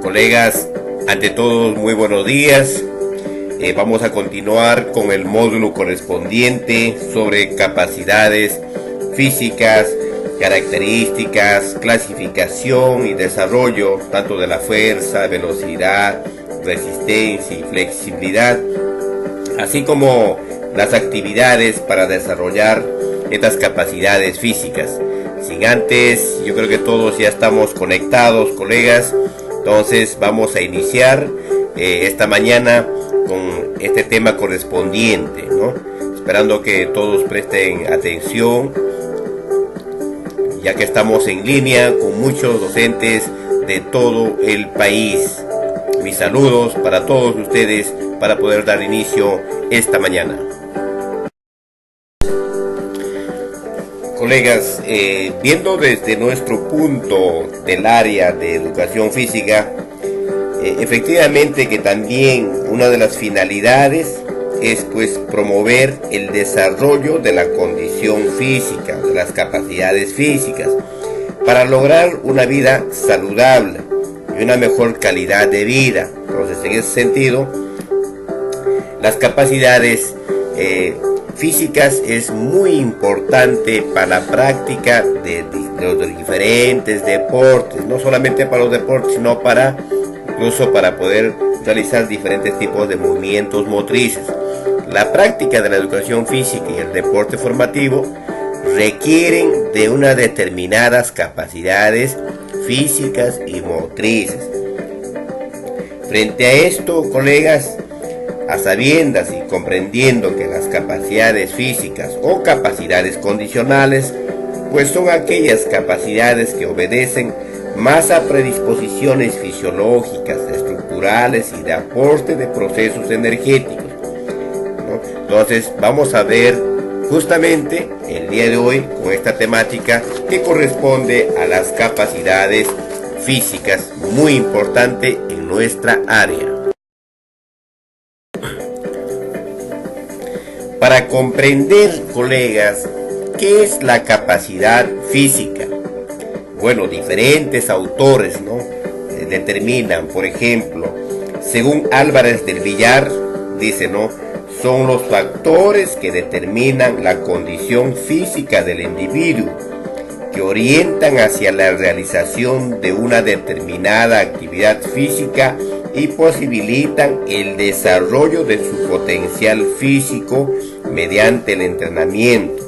Colegas, ante todo, muy buenos días. Vamos a continuar con el módulo correspondiente sobre capacidades físicas, características, clasificación y desarrollo tanto de la fuerza, velocidad, resistencia y flexibilidad, así como las actividades para desarrollar estas capacidades físicas. Sin antes, yo creo que todos ya estamos conectados, colegas. Entonces vamos a iniciar esta mañana con este tema correspondiente, ¿no? Esperando que todos presten atención, ya que estamos en línea con muchos docentes de todo el país. Mis saludos para todos ustedes para poder dar inicio esta mañana. Colegas, viendo desde nuestro punto del área de educación física, efectivamente que también una de las finalidades es pues promover el desarrollo de la condición física, de las capacidades físicas, para lograr una vida saludable y una mejor calidad de vida. Entonces, en ese sentido, las capacidades físicas es muy importante para la práctica de los diferentes deportes, no solamente para los deportes, sino incluso para poder realizar diferentes tipos de movimientos motrices. La práctica de la educación física y el deporte formativo requieren de unas determinadas capacidades físicas y motrices. Frente a esto, colegas, a sabiendas y comprendiendo que las capacidades físicas o capacidades condicionales pues son aquellas capacidades que obedecen más a predisposiciones fisiológicas, estructurales y de aporte de procesos energéticos, ¿no? Entonces vamos a ver justamente el día de hoy con esta temática que corresponde a las capacidades físicas, muy importante en nuestra área. Para comprender, colegas, ¿qué es la capacidad física? Bueno, diferentes autores, ¿no? Determinan, por ejemplo, según Álvarez del Villar, dice, ¿no? Son los factores que determinan la condición física del individuo, que orientan hacia la realización de una determinada actividad física y posibilitan el desarrollo de su potencial físico mediante el entrenamiento.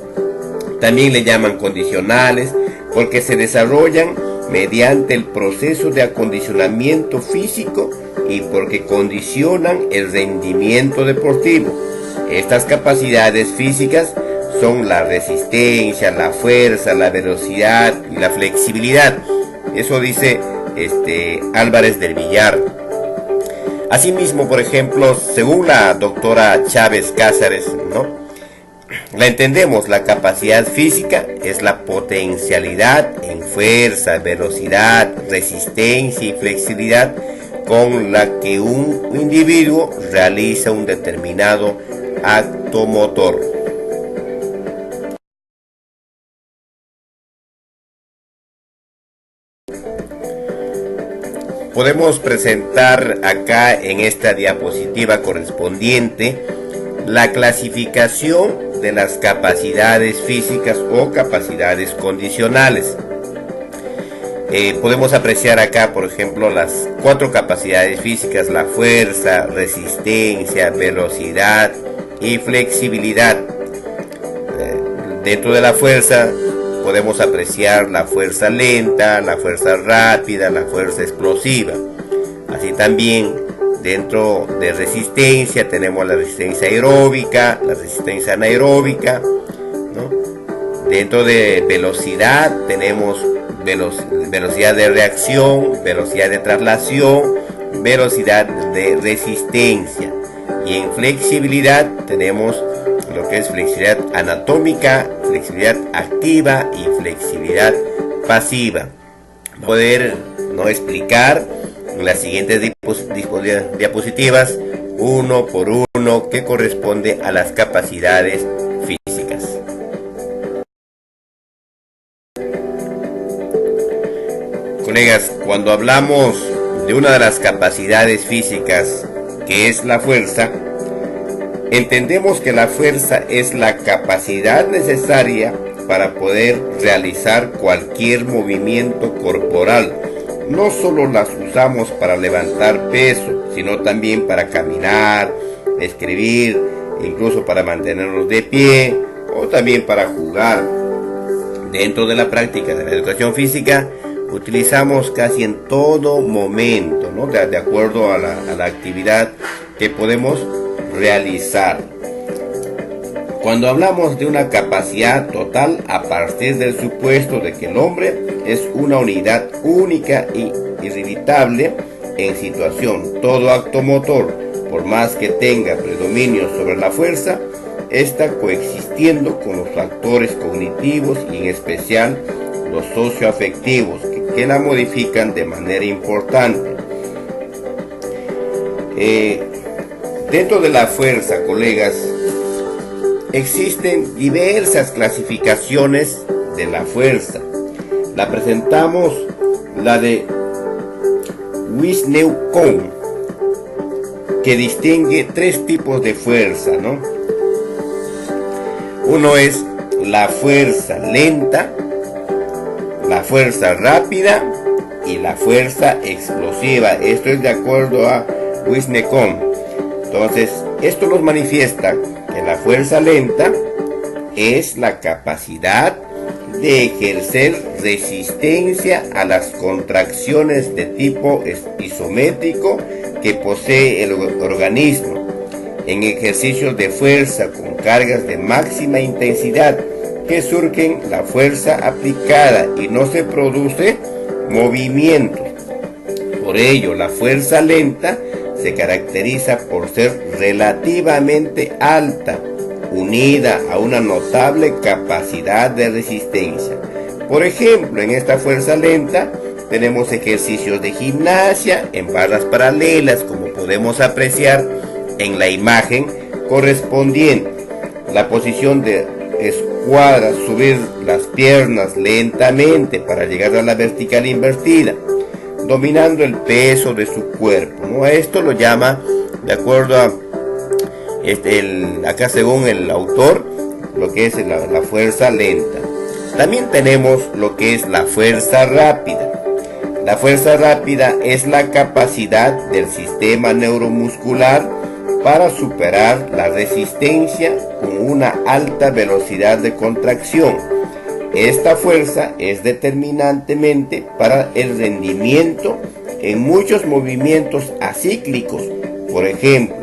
También le llaman condicionales porque se desarrollan mediante el proceso de acondicionamiento físico y porque condicionan el rendimiento deportivo. Estas capacidades físicas son la resistencia, la fuerza, la velocidad y la flexibilidad. Eso dice Álvarez del Villar. Asimismo, por ejemplo, según la doctora Chávez Cáceres, ¿no? La entendemos, la capacidad física es la potencialidad en fuerza, velocidad, resistencia y flexibilidad con la que un individuo realiza un determinado acto motor. Podemos presentar acá en esta diapositiva correspondiente la clasificación de las capacidades físicas o capacidades condicionales. Podemos apreciar acá, por ejemplo, las 4 capacidades físicas: la fuerza, resistencia, velocidad y flexibilidad. Dentro de la fuerza podemos apreciar la fuerza lenta, la fuerza rápida, la fuerza explosiva. Así también dentro de resistencia tenemos la resistencia aeróbica, la resistencia anaeróbica, ¿no? Dentro de velocidad tenemos velocidad de reacción, velocidad de traslación, velocidad de resistencia. Y en flexibilidad tenemos lo que es flexibilidad anatómica, flexibilidad activa y flexibilidad pasiva. Poder no explicar en las siguientes diapositivas uno por uno que corresponde a las capacidades físicas. Colegas, cuando hablamos de una de las capacidades físicas, que es la fuerza, entendemos que la fuerza es la capacidad necesaria para poder realizar cualquier movimiento corporal. No solo las usamos para levantar peso, sino también para caminar, escribir, incluso para mantenernos de pie o también para jugar. Dentro de la práctica de la educación física utilizamos casi en todo momento, ¿no? de acuerdo a la actividad que podemos realizar. Cuando hablamos de una capacidad total, a partir del supuesto de que el hombre es una unidad única e irrevocable en situación, todo acto motor, por más que tenga predominio sobre la fuerza, está coexistiendo con los factores cognitivos y en especial los socioafectivos que la modifican de manera importante. Dentro de la fuerza, colegas, existen diversas clasificaciones de la fuerza. La presentamos la de Wisneu-Kohn, que distingue tres tipos de fuerza, ¿no? Uno es la fuerza lenta, la fuerza rápida y la fuerza explosiva. Esto es de acuerdo a Wisneu-Kohn. Entonces, esto nos manifiesta que la fuerza lenta es la capacidad de ejercer resistencia a las contracciones de tipo isométrico que posee el organismo en ejercicios de fuerza con cargas de máxima intensidad que surgen la fuerza aplicada y no se produce movimiento. Por ello, la fuerza lenta se caracteriza por ser relativamente alta, unida a una notable capacidad de resistencia. Por ejemplo, en esta fuerza lenta tenemos ejercicios de gimnasia en barras paralelas, como podemos apreciar en la imagen correspondiente. La posición de escuadra, subir las piernas lentamente para llegar a la vertical invertida, dominando el peso de su cuerpo, ¿no? Esto lo llama, de acuerdo a acá según el autor, lo que es la fuerza lenta. También tenemos lo que es la fuerza rápida. La fuerza rápida es la capacidad del sistema neuromuscular para superar la resistencia con una alta velocidad de contracción. Esta fuerza es determinantemente para el rendimiento en muchos movimientos acíclicos, por ejemplo,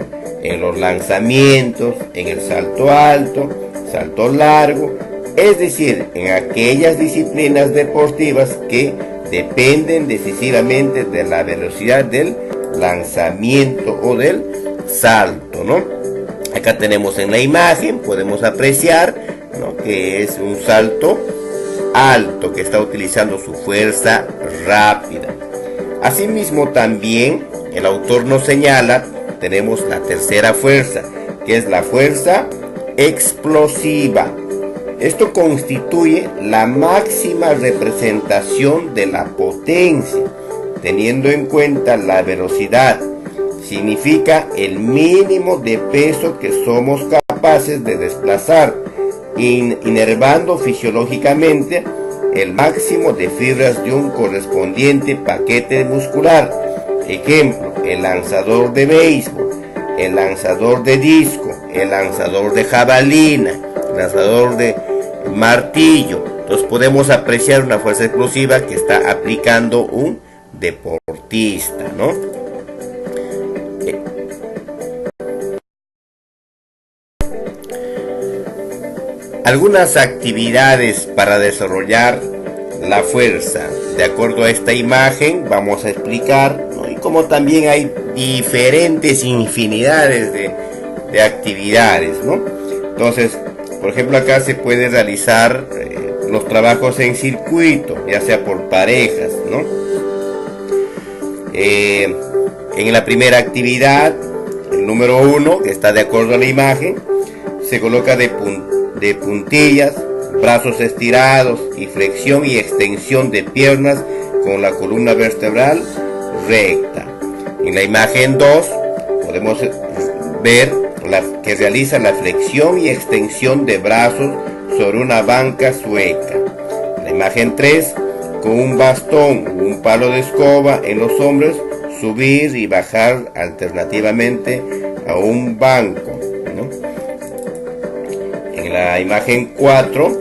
en los lanzamientos, en el salto alto, salto largo, es decir, en aquellas disciplinas deportivas que dependen decisivamente de la velocidad del lanzamiento o del salto, ¿no? Acá tenemos en la imagen, podemos apreciar, ¿no?, que es un salto alto que está utilizando su fuerza rápida. Asimismo, también el autor nos señala, tenemos la tercera fuerza, que es la fuerza explosiva. Esto constituye la máxima representación de la potencia, teniendo en cuenta la velocidad. Significa el mínimo de peso que somos capaces de desplazar, inervando fisiológicamente el máximo de fibras de un correspondiente paquete muscular. Ejemplo, el lanzador de béisbol, el lanzador de disco, el lanzador de jabalina, el lanzador de martillo. Entonces podemos apreciar una fuerza explosiva que está aplicando un deportista, ¿no? Algunas actividades para desarrollar la fuerza. De acuerdo a esta imagen vamos a explicar, ¿no? Y como también hay diferentes infinidades de actividades, ¿no? Entonces, por ejemplo, acá se puede realizar los trabajos en circuito, ya sea por parejas, ¿no? En la primera actividad, el número 1, que está de acuerdo a la imagen, se coloca de puntillas, brazos estirados y flexión y extensión de piernas con la columna vertebral recta. En la imagen 2 podemos ver que realiza la flexión y extensión de brazos sobre una banca sueca. En la imagen 3, con un bastón o un palo de escoba en los hombros, subir y bajar alternativamente a un banco, ¿no? En la imagen 4,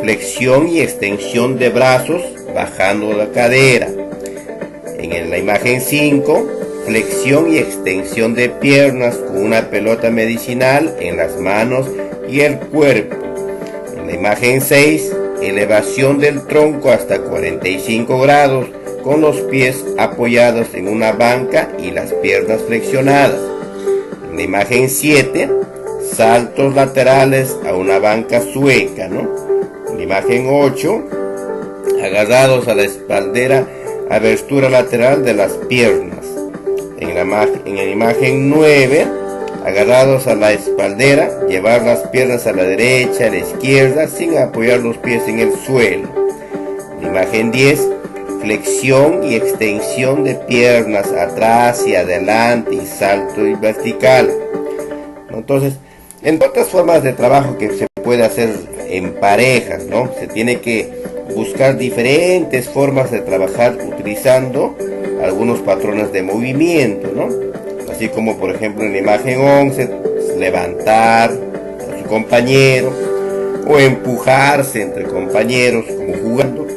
flexión y extensión de brazos bajando la cadera. En la imagen 5, flexión y extensión de piernas con una pelota medicinal en las manos y el cuerpo. En la imagen 6, elevación del tronco hasta 45 grados con los pies apoyados en una banca y las piernas flexionadas. En la imagen 7, saltos laterales a una banca sueca, ¿no? En la imagen 8, agarrados a la espaldera, abertura lateral de las piernas. En la imagen 9, agarrados a la espaldera, llevar las piernas a la derecha, a la izquierda, sin apoyar los pies en el suelo. En la imagen 10, flexión y extensión de piernas atrás y adelante y salto y vertical. Entonces, en otras formas de trabajo que se puede hacer en parejas, ¿no? Se tiene que buscar diferentes formas de trabajar utilizando algunos patrones de movimiento, ¿no? Así como por ejemplo en la imagen 11, levantar a su compañero o empujarse entre compañeros como jugando.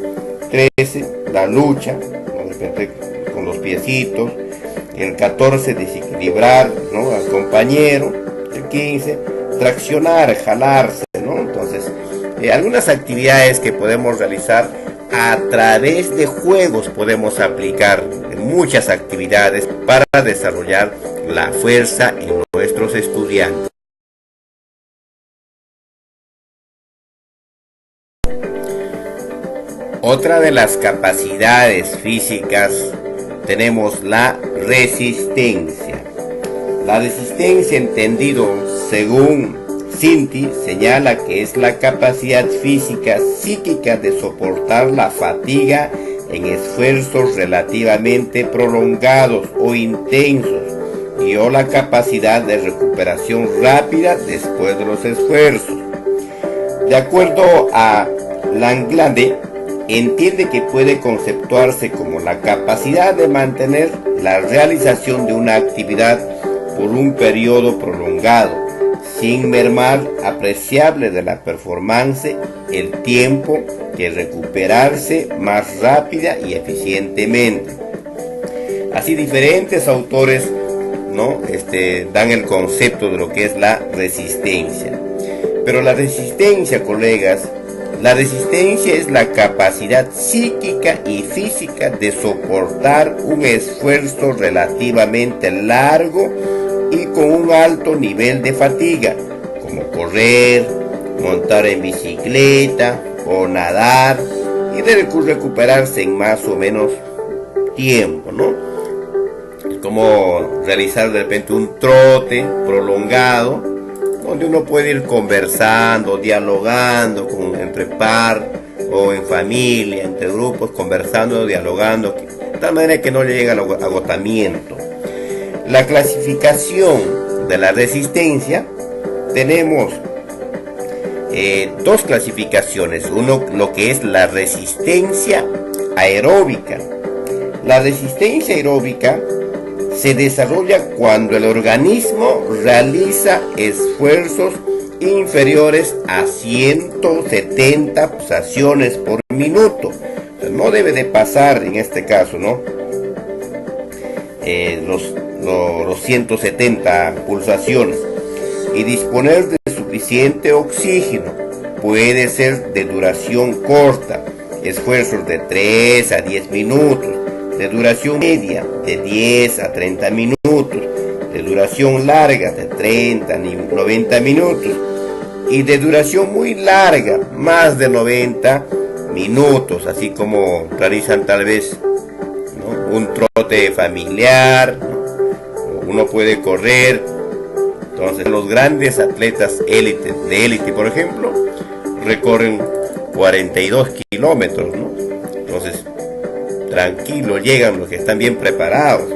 13, la lucha, ¿no? De repente con los piecitos. El 14, desequilibrar, ¿no? Al compañero. El 15, traccionar, jalarse, ¿no? Entonces, algunas actividades que podemos realizar a través de juegos, podemos aplicar muchas actividades para desarrollar la fuerza en nuestros estudiantes. Otra de las capacidades físicas tenemos la resistencia. La resistencia, entendido según Cinti, señala que es la capacidad física psíquica de soportar la fatiga en esfuerzos relativamente prolongados o intensos y o la capacidad de recuperación rápida después de los esfuerzos. De acuerdo a Langlade, entiende que puede conceptuarse como la capacidad de mantener la realización de una actividad por un periodo prolongado, sin mermar apreciable de la performance, el tiempo que recuperarse más rápida y eficientemente. Así diferentes autores, ¿no? Dan el concepto de lo que es la resistencia. Pero la resistencia, colegas, la resistencia es la capacidad psíquica y física de soportar un esfuerzo relativamente largo y con un alto nivel de fatiga, como correr, montar en bicicleta o nadar, y de recuperarse en más o menos tiempo, ¿no? Es como realizar de repente un trote prolongado, donde uno puede ir conversando, dialogando entre par o en familia, entre grupos, conversando, dialogando, de tal manera que no llega al agotamiento. La clasificación de la resistencia, tenemos dos clasificaciones. Uno, lo que es la resistencia aeróbica. La resistencia aeróbica se desarrolla cuando el organismo realiza esfuerzos inferiores a 170 pulsaciones por minuto. O sea, no debe de pasar en este caso, ¿no? Los 170 pulsaciones, y disponer de suficiente oxígeno. Puede ser de duración corta, esfuerzos de 3 a 10 minutos, de duración media de 10 a 30 minutos, de duración larga de 30 a 90 minutos y de duración muy larga, más de 90 minutos, así como realizan tal vez, ¿no?, un trote familiar, ¿no? Uno puede correr. Entonces los grandes atletas de élite, por ejemplo, recorren 42 kilómetros, ¿no? Entonces tranquilo, llegan los que están bien preparados.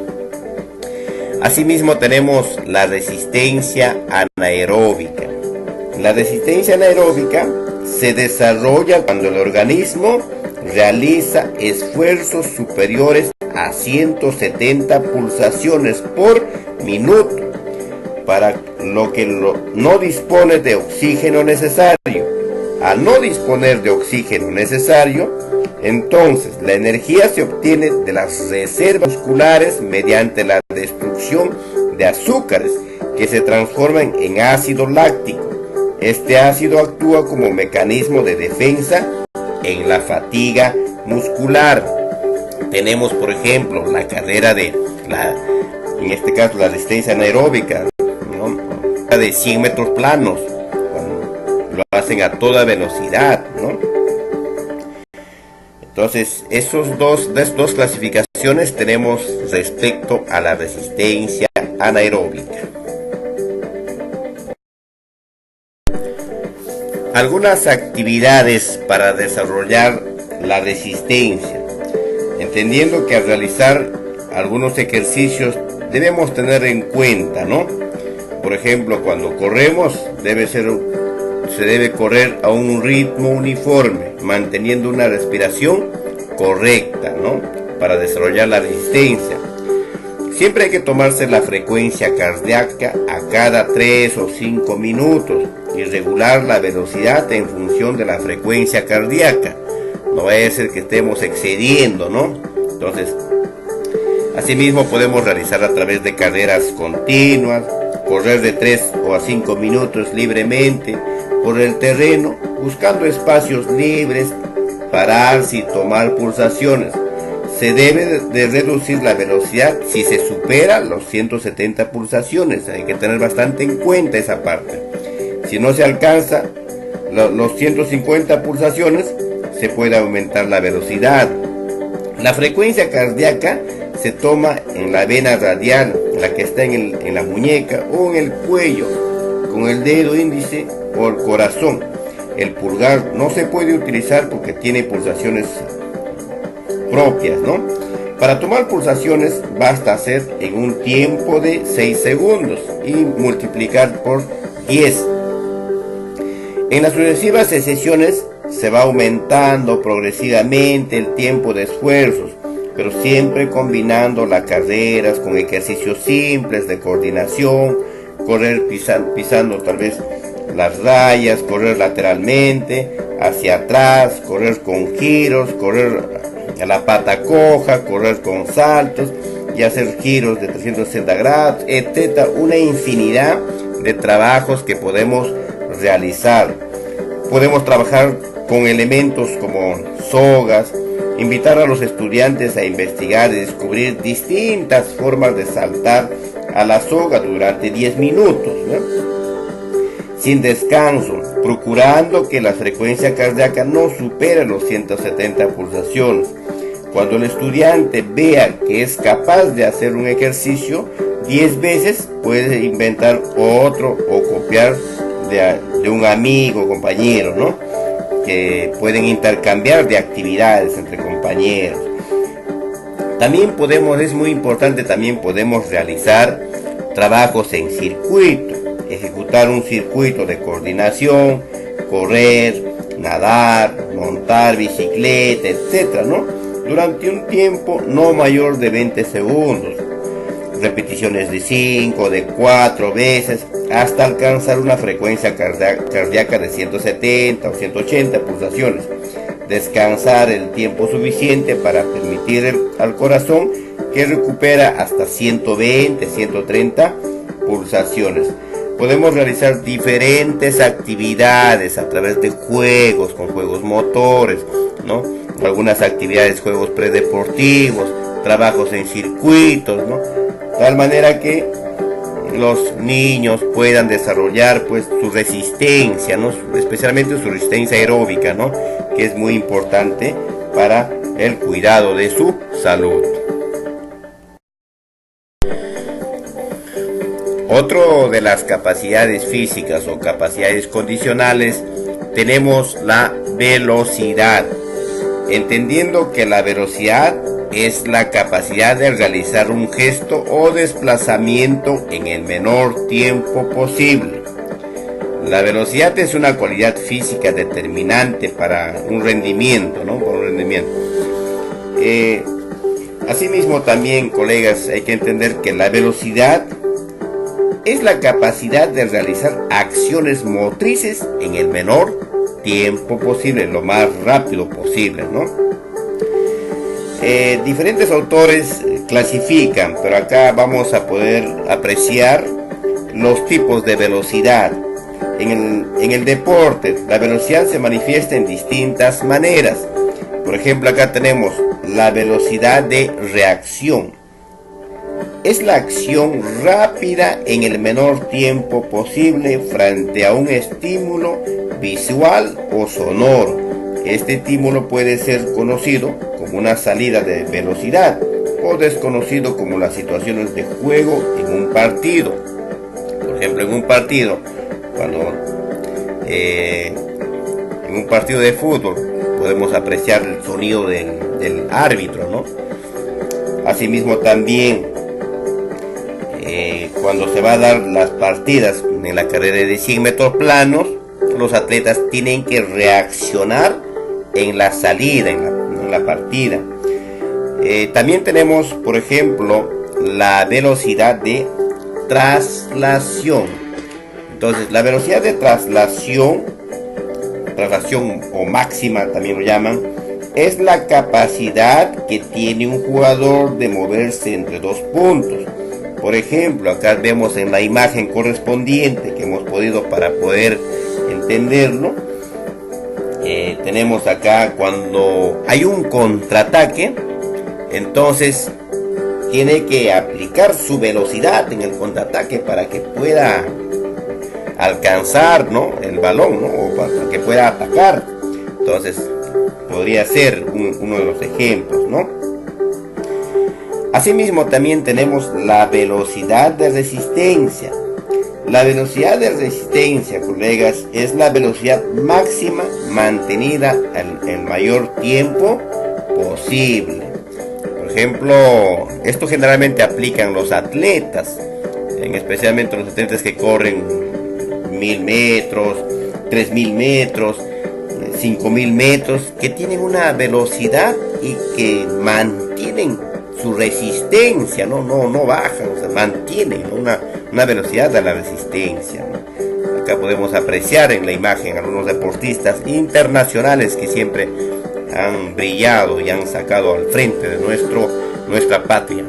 Asimismo tenemos la resistencia anaeróbica. La resistencia anaeróbica se desarrolla cuando el organismo realiza esfuerzos superiores a 170 pulsaciones por minuto, para lo que no dispone de oxígeno necesario. Al no disponer de oxígeno necesario, entonces la energía se obtiene de las reservas musculares mediante la destrucción de azúcares que se transforman en ácido láctico. Este ácido actúa como mecanismo de defensa en la fatiga muscular. Tenemos, por ejemplo, la carrera en este caso la resistencia anaeróbica, ¿no? De 100 metros planos, cuando lo hacen a toda velocidad, ¿no? Entonces, esas dos clasificaciones tenemos respecto a la resistencia anaeróbica. Algunas actividades para desarrollar la resistencia, entendiendo que al realizar algunos ejercicios debemos tener en cuenta, ¿no? Por ejemplo, cuando corremos se debe correr a un ritmo uniforme, manteniendo una respiración correcta, ¿no? Para desarrollar la resistencia. Siempre hay que tomarse la frecuencia cardíaca a cada 3 o 5 minutos y regular la velocidad en función de la frecuencia cardíaca. No vaya a ser que estemos excediendo, ¿no? Entonces, asimismo podemos realizar a través de carreras continuas, correr de 3 o a 5 minutos libremente por el terreno, buscando espacios libres, pararse y tomar pulsaciones. Se debe de reducir la velocidad si se supera los 170 pulsaciones. Hay que tener bastante en cuenta esa parte. Si no se alcanza los 150 pulsaciones, se puede aumentar la velocidad. La frecuencia cardíaca se toma en la vena radial, la que está en la muñeca o en el cuello, con el dedo índice o el corazón. El pulgar no se puede utilizar porque tiene pulsaciones propias, ¿no? Para tomar pulsaciones basta hacer en un tiempo de 6 segundos y multiplicar por 10. En las sucesivas sesiones se va aumentando progresivamente el tiempo de esfuerzos, pero siempre combinando las carreras con ejercicios simples de coordinación, correr pisando tal vez las rayas, correr lateralmente, hacia atrás, correr con giros, correr a la pata coja, correr con saltos y hacer giros de 360 grados, etc. Una infinidad de trabajos que podemos realizar. Podemos trabajar con elementos como sogas, invitar a los estudiantes a investigar y descubrir distintas formas de saltar a la soga durante 10 minutos, ¿no? Sin descanso, procurando que la frecuencia cardíaca no supere los 170 pulsaciones. Cuando el estudiante vea que es capaz de hacer un ejercicio 10 veces, puede inventar otro o copiar de un amigo o compañero, ¿no? Que pueden intercambiar de actividades entre compañeros. También es muy importante, podemos realizar trabajos en circuito, ejecutar un circuito de coordinación, correr, nadar, montar bicicleta, etc., ¿no? Durante un tiempo no mayor de 20 segundos. Repeticiones de 5, de 4 veces, hasta alcanzar una frecuencia cardíaca de 170 o 180 pulsaciones. Descansar el tiempo suficiente para permitir al corazón que recupera hasta 120, 130 pulsaciones. Podemos realizar diferentes actividades a través de juegos, con juegos motores, ¿no? Algunas actividades, juegos predeportivos, trabajos en circuitos, ¿no? De tal manera que los niños puedan desarrollar pues su resistencia, ¿no? Especialmente su resistencia aeróbica, ¿no? Que es muy importante para el cuidado de su salud. Otro de las capacidades físicas o capacidades condicionales, tenemos la velocidad, entendiendo que la velocidad es la capacidad de realizar un gesto o desplazamiento en el menor tiempo posible. La velocidad es una cualidad física determinante para un rendimiento, ¿no? Para un rendimiento. Asimismo también, colegas, hay que entender que la velocidad es la capacidad de realizar acciones motrices en el menor tiempo posible, lo más rápido posible, ¿no? Diferentes autores clasifican, pero acá vamos a poder apreciar los tipos de velocidad. En el deporte, la velocidad se manifiesta en distintas maneras. Por ejemplo, acá tenemos la velocidad de reacción. Es la acción rápida en el menor tiempo posible frente a un estímulo visual o sonoro. Este estímulo puede ser conocido como una salida de velocidad o desconocido como las situaciones de juego en un partido. Por ejemplo, en un partido, en un partido de fútbol podemos apreciar el sonido del árbitro, ¿no? Asimismo también cuando se va a dar las partidas en la carrera de 100 metros planos, los atletas tienen que reaccionar en la salida, en la partida. También tenemos, por ejemplo, la velocidad de traslación. Entonces, la velocidad de traslación o máxima también lo llaman, es la capacidad que tiene un jugador de moverse entre dos puntos. Por ejemplo, acá vemos en la imagen correspondiente que hemos podido para poder entenderlo. Tenemos acá cuando hay un contraataque, entonces tiene que aplicar su velocidad en el contraataque para que pueda alcanzar, ¿no?, el balón, ¿no?, o para que pueda atacar. Entonces podría ser uno de los ejemplos, ¿no? Asimismo también tenemos la velocidad de resistencia. La velocidad de resistencia, colegas, es la velocidad máxima mantenida el mayor tiempo posible. Por ejemplo, esto generalmente aplican los atletas, especialmente los atletas que corren 1000 metros, 3000 metros, 5000 metros, que tienen una velocidad y que mantienen su resistencia, no bajan, o sea, mantienen una velocidad de la resistencia, ¿no? Acá podemos apreciar en la imagen algunos deportistas internacionales que siempre han brillado y han sacado al frente de nuestra patria.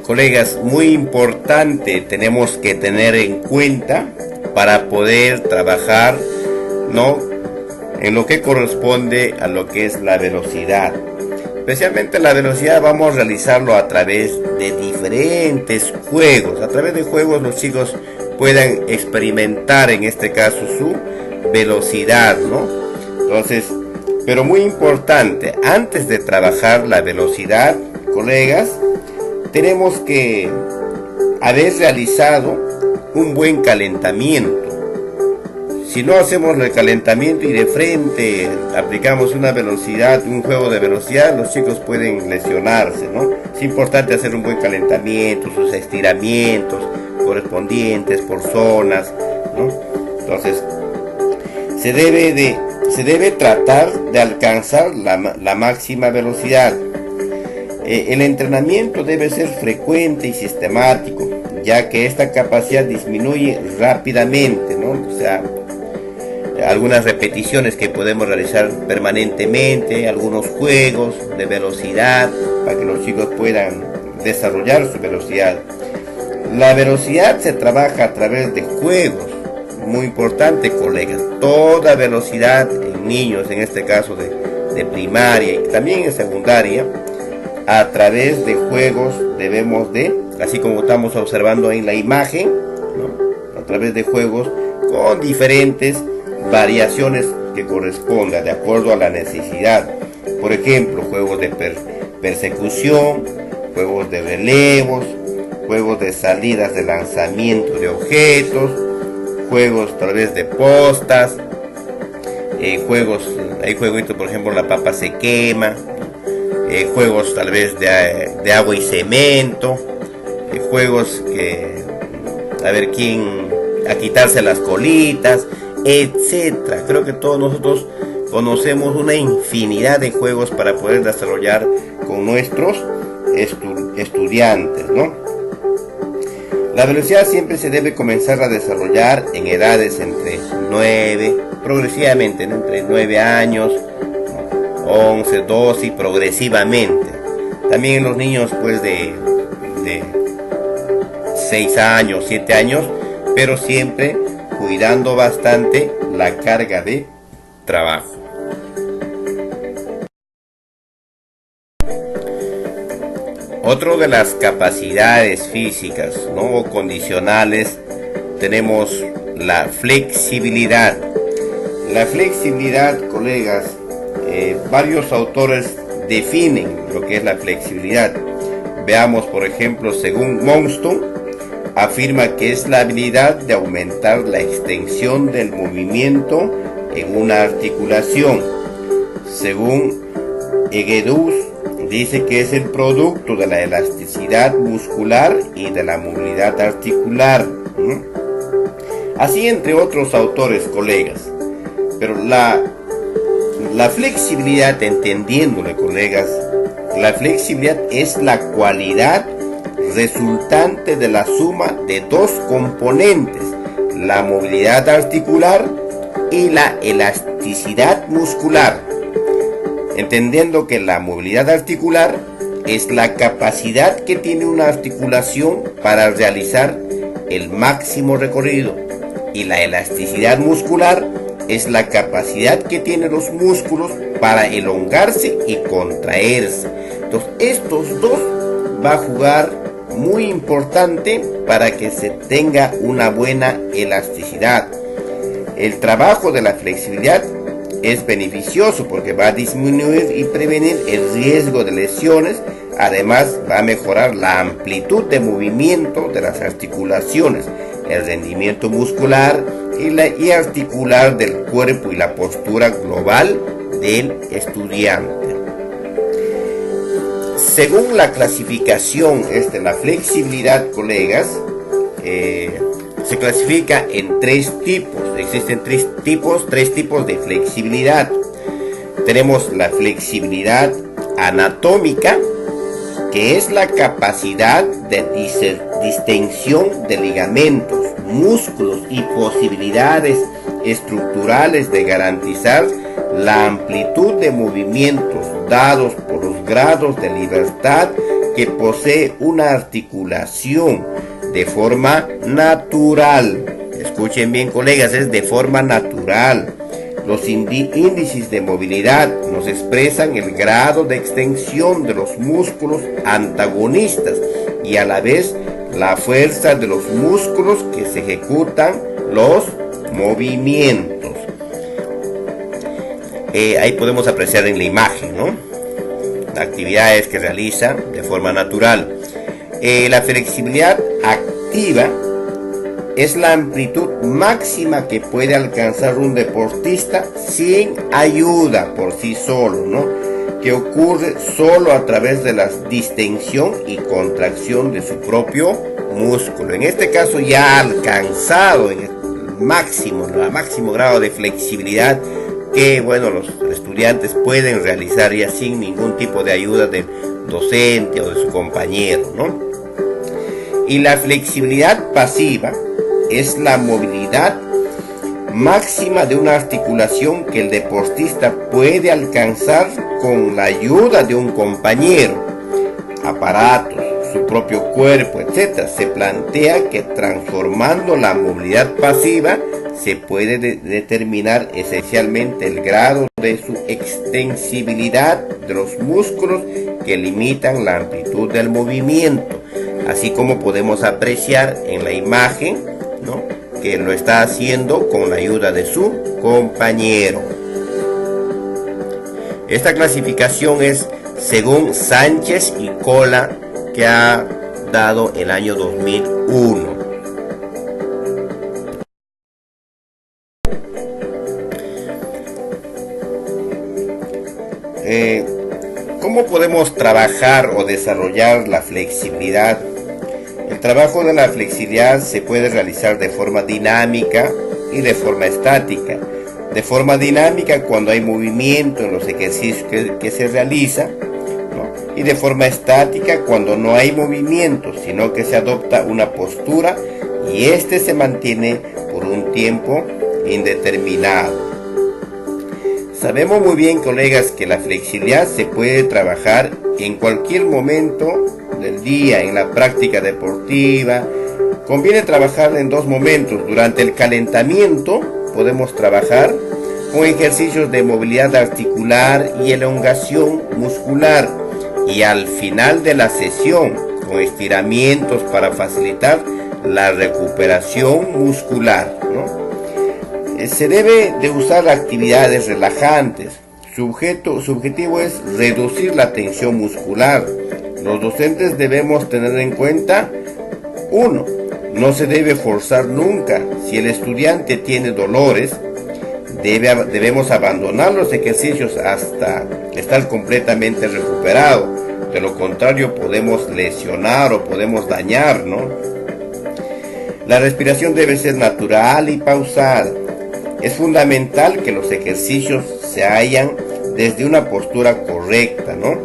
Colegas, muy importante tenemos que tener en cuenta para poder trabajar, ¿no?, en lo que corresponde a lo que es la velocidad. Especialmente la velocidad vamos a realizarlo a través de diferentes juegos. A través de juegos los chicos puedan experimentar en este caso su velocidad, ¿no? Entonces, pero muy importante, antes de trabajar la velocidad, colegas, tenemos que haber realizado un buen calentamiento. Si no hacemos el calentamiento y de frente aplicamos una velocidad, un juego de velocidad, los chicos pueden lesionarse, ¿no? Es importante hacer un buen calentamiento, sus estiramientos correspondientes por zonas, ¿no? Entonces, se debe tratar de alcanzar la máxima velocidad. El entrenamiento debe ser frecuente y sistemático, ya que esta capacidad disminuye rápidamente, ¿no? O sea, algunas repeticiones que podemos realizar permanentemente, algunos juegos de velocidad para que los chicos puedan desarrollar su velocidad. La velocidad se trabaja a través de juegos, muy importante, colegas. Toda velocidad en niños, en este caso de primaria y también en secundaria, a través de juegos debemos de, así como estamos observando en la imagen, ¿no?, a través de juegos con diferentes variaciones que correspondan de acuerdo a la necesidad. Por ejemplo, juegos de persecución, juegos de relevos, juegos de salidas de lanzamiento de objetos, juegos tal vez de postas, hay jueguitos, por ejemplo, la papa se quema, juegos tal vez de agua y cemento, juegos que a ver quién, a quitarse las colitas, etcétera. Creo que todos nosotros conocemos una infinidad de juegos para poder desarrollar con nuestros estudiantes, ¿no? La velocidad siempre se debe comenzar a desarrollar en edades entre 9, progresivamente, ¿no? Entre 9 años, 11, 12 y progresivamente. También en los niños pues de 6 años, 7 años, pero siempre cuidando bastante la carga de trabajo. Otro de las capacidades físicas, ¿no?, o condicionales, tenemos la flexibilidad. La flexibilidad, colegas, varios autores definen lo que es la flexibilidad. Veamos, por ejemplo, según Monstone, afirma que es la habilidad de aumentar la extensión del movimiento en una articulación. Según Egedus, dice que es el producto de la elasticidad muscular y de la movilidad articular. Así entre otros autores, colegas. Pero la flexibilidad, entendiéndole, colegas, la flexibilidad es la cualidad resultante de la suma de dos componentes, la movilidad articular y la elasticidad muscular. Entendiendo que la movilidad articular es la capacidad que tiene una articulación para realizar el máximo recorrido, y la elasticidad muscular es la capacidad que tienen los músculos para elongarse y contraerse. Entonces, estos dos va a jugar muy importante para que se tenga una buena elasticidad. El trabajo de la flexibilidad es beneficioso porque va a disminuir y prevenir el riesgo de lesiones. Además, va a mejorar la amplitud de movimiento de las articulaciones, el rendimiento muscular y articular del cuerpo y la postura global del estudiante. Según la clasificación la flexibilidad, colegas, se clasifica en tres tipos. Existen tres tipos de flexibilidad. Tenemos la flexibilidad anatómica, que es la capacidad de distensión de ligamentos, músculos y posibilidades estructurales de garantizar la amplitud de movimientos dados por los grados de libertad que posee una articulación de forma natural. Escuchen bien, colegas, es de forma natural. Los índices de movilidad nos expresan el grado de extensión de los músculos antagonistas y a la vez la fuerza de los músculos que se ejecutan los movimientos. Ahí podemos apreciar en la imagen, ¿no?, las actividades que realiza de forma natural. La flexibilidad activa es la amplitud máxima que puede alcanzar un deportista sin ayuda por sí solo, ¿no?, que ocurre solo a través de la distensión y contracción de su propio músculo. En este caso ya ha alcanzado en el máximo grado de flexibilidad que, bueno, los estudiantes pueden realizar ya sin ningún tipo de ayuda del docente o de su compañero, ¿no? Y la flexibilidad pasiva es la movilidad máxima de una articulación que el deportista puede alcanzar con la ayuda de un compañero, aparatos, su propio cuerpo, etc. Se plantea que transformando la movilidad pasiva se puede determinar esencialmente el grado de su extensibilidad de los músculos que limitan la amplitud del movimiento, así como podemos apreciar en la imagen, ¿no?, que lo está haciendo con la ayuda de su compañero. Esta clasificación es según Sánchez y Cola, que ha dado el año 2001. ¿cómo podemos trabajar o desarrollar la flexibilidad? El trabajo de la flexibilidad se puede realizar de forma dinámica y de forma estática. De forma dinámica cuando hay movimiento en los ejercicios que se realiza, ¿no? Y de forma estática cuando no hay movimiento, sino que se adopta una postura y este se mantiene por un tiempo indeterminado. Sabemos muy bien, colegas, que la flexibilidad se puede trabajar en cualquier momento del día, en la práctica deportiva. Conviene trabajar en dos momentos. Durante el calentamiento podemos trabajar con ejercicios de movilidad articular y elongación muscular, y al final de la sesión con estiramientos para facilitar la recuperación muscular, ¿no? Se debe de usar actividades relajantes. Su objetivo es reducir la tensión muscular. Los docentes debemos tener en cuenta: 1. No se debe forzar nunca. Si el estudiante tiene dolores, debemos abandonar los ejercicios hasta estar completamente recuperado. De lo contrario, podemos lesionar o podemos dañar, ¿no? La respiración debe ser natural y pausada. Es fundamental que los ejercicios se hagan desde una postura correcta, ¿no?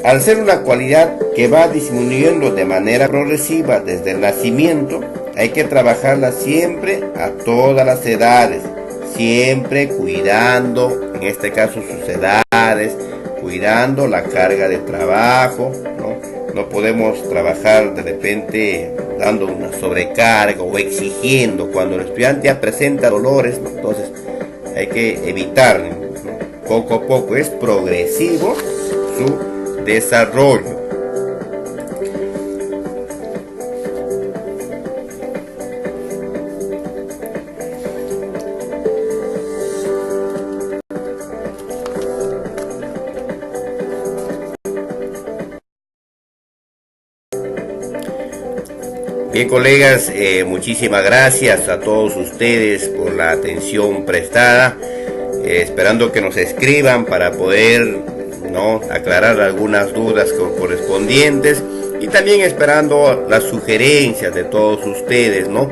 Al ser una cualidad que va disminuyendo de manera progresiva desde el nacimiento, hay que trabajarla siempre a todas las edades, siempre cuidando, en este caso sus edades, cuidando la carga de trabajo, ¿no? No podemos trabajar de repente dando una sobrecarga o exigiendo. Cuando el estudiante ya presenta dolores, ¿no? Entonces hay que evitar, ¿no? Poco a poco, es progresivo su desarrollo. Bien, colegas, muchísimas gracias a todos ustedes por la atención prestada, esperando que nos escriban para poder, ¿no?, aclarar algunas dudas correspondientes, y también esperando las sugerencias de todos ustedes, ¿no?,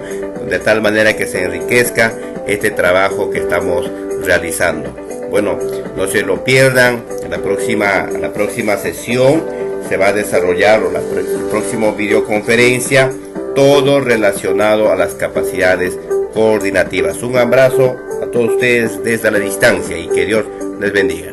de tal manera que se enriquezca este trabajo que estamos realizando. Bueno, no se lo pierdan. La próxima sesión se va a desarrollar, o la próxima videoconferencia, todo relacionado a las capacidades coordinativas. Un abrazo a todos ustedes desde la distancia y que Dios les bendiga.